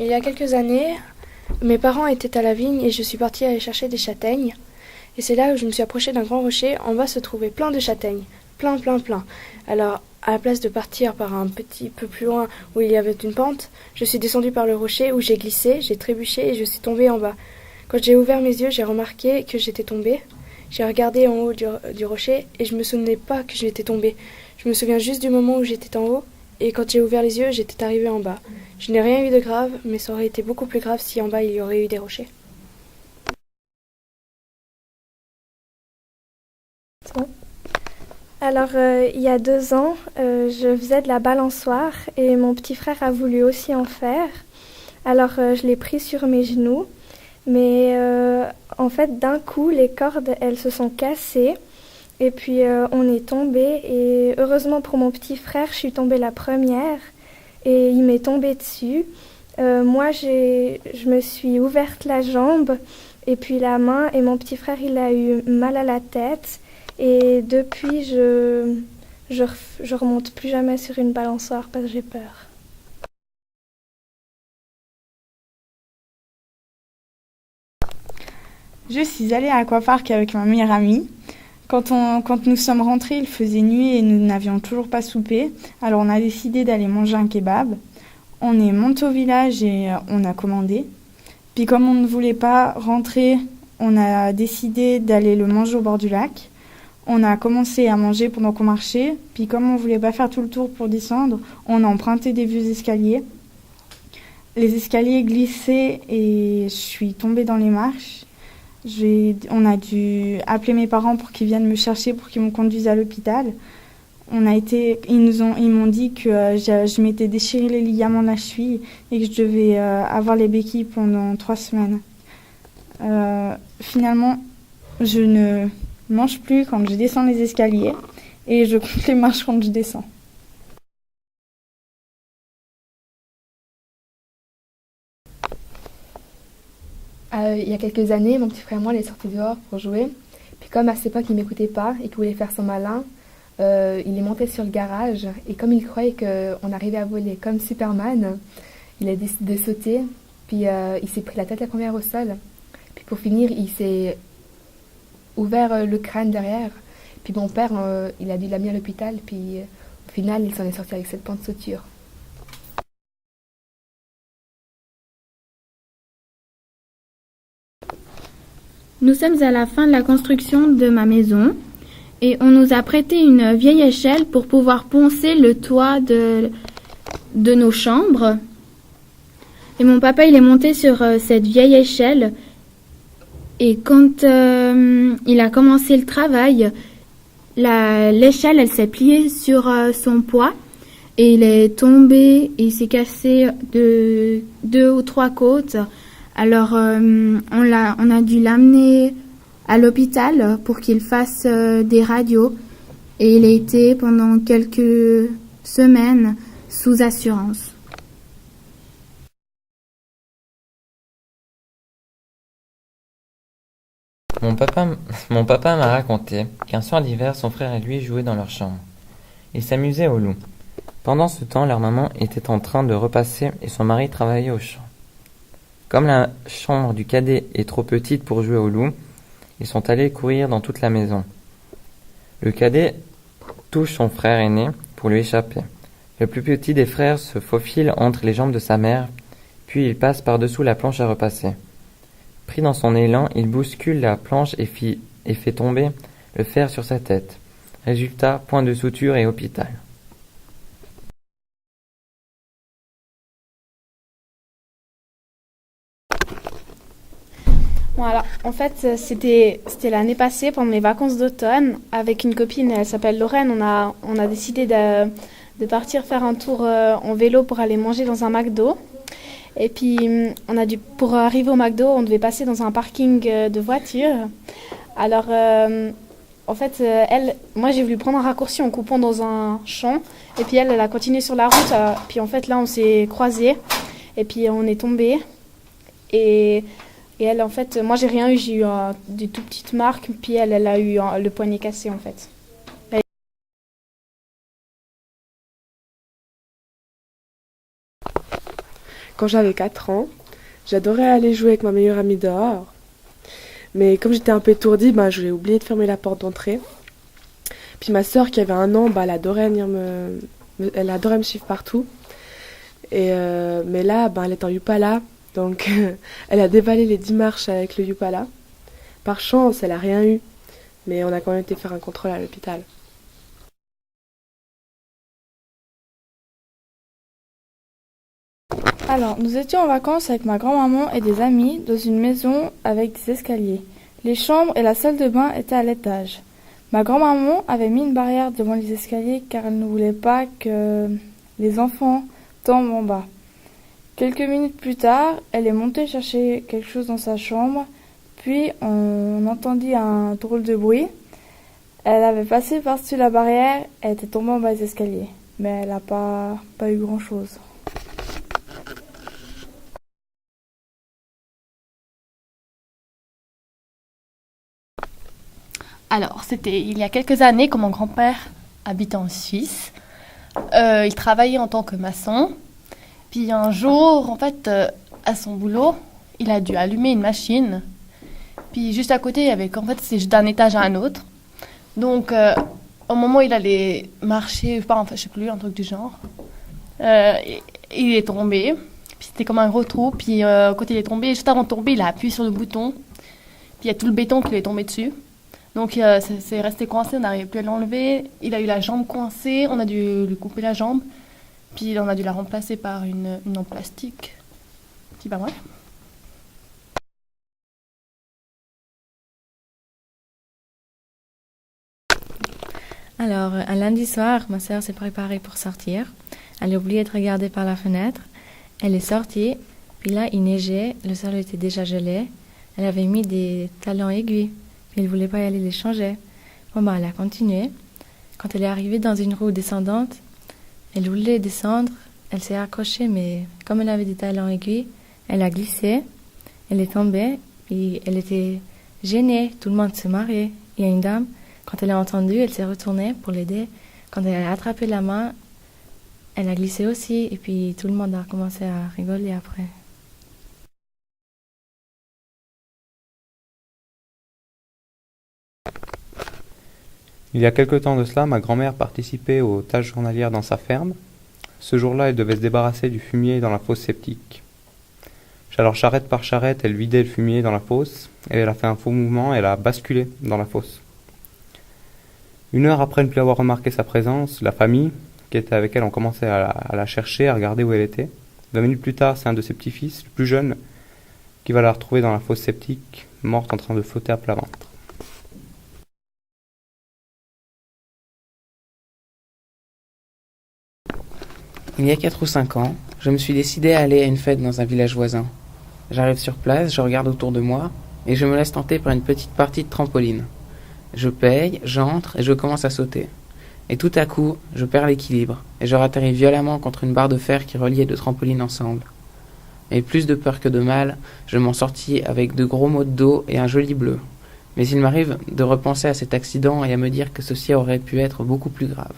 Il y a quelques années, mes parents étaient à la vigne et je suis partie aller chercher des châtaignes. Et c'est là où je me suis approchée d'un grand rocher. En bas se trouvaient plein de châtaignes. Plein, plein, plein. Alors, à la place de partir par un petit peu plus loin où il y avait une pente, je suis descendue par le rocher où j'ai glissé, j'ai trébuché et je suis tombée en bas. Quand j'ai ouvert mes yeux, j'ai remarqué que j'étais tombée. J'ai regardé en haut du rocher et je me souvenais pas que j'étais tombée. Je me souviens juste du moment où j'étais en haut et quand j'ai ouvert les yeux, j'étais arrivée en bas. Je n'ai rien eu de grave, mais ça aurait été beaucoup plus grave si en bas il y aurait eu des rochers. Alors, il y a 2 ans, je faisais de la balançoire et mon petit frère a voulu aussi en faire. Alors, je l'ai pris sur mes genoux, mais en fait, d'un coup, les cordes, elles se sont cassées et puis on est tombé. Et heureusement pour mon petit frère, je suis tombée la première et il m'est tombé dessus. Moi, je me suis ouverte la jambe et puis la main et mon petit frère, il a eu mal à la tête. Et depuis, je remonte plus jamais sur une balançoire parce que j'ai peur. Je suis allée à Aquapark avec ma meilleure amie. Quand nous sommes rentrés, il faisait nuit et nous n'avions toujours pas soupé. Alors on a décidé d'aller manger un kebab. On est monté au village et on a commandé. Puis comme on ne voulait pas rentrer, on a décidé d'aller le manger au bord du lac. On a commencé à manger pendant qu'on marchait. Puis comme on ne voulait pas faire tout le tour pour descendre, on a emprunté des vieux escaliers. Les escaliers glissaient et je suis tombée dans les marches. On a dû appeler mes parents pour qu'ils viennent me chercher, pour qu'ils me conduisent à l'hôpital. Ils m'ont dit que je m'étais déchiré les ligaments de la cheville et que je devais avoir les béquilles pendant 3 semaines. Finalement, je ne mange plus quand je descends les escaliers et je compte les marches quand je descends. Il y a quelques années, mon petit frère et moi, on est sortis dehors pour jouer. Puis comme à cette époque, il m'écoutait pas et qu'il voulait faire son malin, il est monté sur le garage. Et comme il croyait qu'on arrivait à voler comme Superman, il a décidé de sauter. Puis il s'est pris la tête la première au sol. Puis pour finir, il s'est ouvert le crâne derrière. Puis mon père, il a dû l'amener à l'hôpital. Puis au final, il s'en est sorti avec 7 points de suture. Nous sommes à la fin de la construction de ma maison et on nous a prêté une vieille échelle pour pouvoir poncer le toit de nos chambres. Et mon papa, il est monté sur cette vieille échelle et quand il a commencé le travail, l'échelle, elle s'est pliée sur son poids et il est tombé et il s'est cassé de 2 ou 3 côtes. Alors, on a dû l'amener à l'hôpital pour qu'il fasse des radios et il a été pendant quelques semaines sous assurance. Mon papa m'a raconté qu'un soir d'hiver, son frère et lui jouaient dans leur chambre. Ils s'amusaient au loup. Pendant ce temps, leur maman était en train de repasser et son mari travaillait au champ. Comme la chambre du cadet est trop petite pour jouer au loup, ils sont allés courir dans toute la maison. Le cadet touche son frère aîné pour lui échapper. Le plus petit des frères se faufile entre les jambes de sa mère, puis il passe par-dessous la planche à repasser. Pris dans son élan, il bouscule la planche et fait tomber le fer sur sa tête. Résultat, point de suture et hôpital. Voilà, en fait, c'était l'année passée pendant les vacances d'automne avec une copine, elle s'appelle Lorraine. On a décidé de partir faire un tour en vélo pour aller manger dans un McDo. Et puis, pour arriver au McDo, on devait passer dans un parking de voitures. Alors, en fait, moi j'ai voulu prendre un raccourci en coupant dans un champ. Et puis elle a continué sur la route. Puis en fait, là, on s'est croisés. Et puis on est tombés. Et elle, en fait, moi j'ai rien eu, j'ai eu des tout petites marques, puis elle a eu le poignet cassé en fait. quand j'avais 4 ans. J'adorais aller jouer avec ma meilleure amie dehors. Mais comme j'étais un peu étourdie, j'ai oublié de fermer la porte d'entrée. Puis ma sœur qui avait 1 an, elle adorait elle adorait me suivre partout. Mais là, elle est en Yupala, donc elle a dévalé les 10 marches avec le Yupala. Par chance, elle a rien eu, mais on a quand même été faire un contrôle à l'hôpital. Alors, nous étions en vacances avec ma grand-maman et des amis dans une maison avec des escaliers. Les chambres et la salle de bain étaient à l'étage. Ma grand-maman avait mis une barrière devant les escaliers car elle ne voulait pas que les enfants tombent en bas. Quelques minutes plus tard, elle est montée chercher quelque chose dans sa chambre, puis on entendit un drôle de bruit. Elle avait passé par-dessus la barrière, elle était tombée en bas des escaliers, mais elle n'a pas eu grand-chose. Alors, c'était il y a quelques années quand mon grand-père habitait en Suisse. Il travaillait en tant que maçon. Puis un jour, en fait, à son boulot, il a dû allumer une machine. Puis juste à côté, c'est d'un étage à un autre. Donc, au moment où il allait marcher, je sais plus, un truc du genre, il est tombé. Puis c'était comme un gros trou. Puis quand il est tombé, juste avant de tomber, il a appuyé sur le bouton. Puis il y a tout le béton qui lui est tombé dessus. Donc, c'est resté coincé, on n'arrivait plus à l'enlever. Il a eu la jambe coincée, on a dû lui couper la jambe. Puis, on a dû la remplacer par une en plastique. Puis, ouais. Alors, un lundi soir, ma sœur s'est préparée pour sortir. Elle a oublié de regarder par la fenêtre. Elle est sortie, puis là, il neigeait, le sol était déjà gelé. Elle avait mis des talons aiguilles. Elle ne voulait pas y aller les changer. Elle a continué. Quand elle est arrivée dans une roue descendante, elle voulait descendre. Elle s'est accrochée, mais comme elle avait des talons aiguilles, elle a glissé. Elle est tombée, puis elle était gênée. Tout le monde se marrait. Il y a une dame, quand elle a entendu, elle s'est retournée pour l'aider. Quand elle a attrapé la main, elle a glissé aussi. Et puis tout le monde a commencé à rigoler après. Il y a quelque temps de cela, ma grand-mère participait aux tâches journalières dans sa ferme. Ce jour-là, elle devait se débarrasser du fumier dans la fosse septique. Alors, charrette par charrette, elle vidait le fumier dans la fosse, et elle a fait un faux mouvement, elle a basculé dans la fosse. 1 heure après ne plus avoir remarqué sa présence, la famille, qui était avec elle, ont commencé à la chercher, à regarder où elle était. 20 minutes plus tard, c'est un de ses petits-fils, le plus jeune, qui va la retrouver dans la fosse septique, morte en train de flotter à plat ventre. Il y a 4 ou 5 ans, je me suis décidé à aller à une fête dans un village voisin. J'arrive sur place, je regarde autour de moi, et je me laisse tenter par une petite partie de trampoline. Je paye, j'entre, et je commence à sauter. Et tout à coup, je perds l'équilibre, et je ratterris violemment contre une barre de fer qui reliait 2 trampolines ensemble. Et plus de peur que de mal, je m'en sortis avec de gros mots d'eau et un joli bleu. Mais il m'arrive de repenser à cet accident et à me dire que ceci aurait pu être beaucoup plus grave.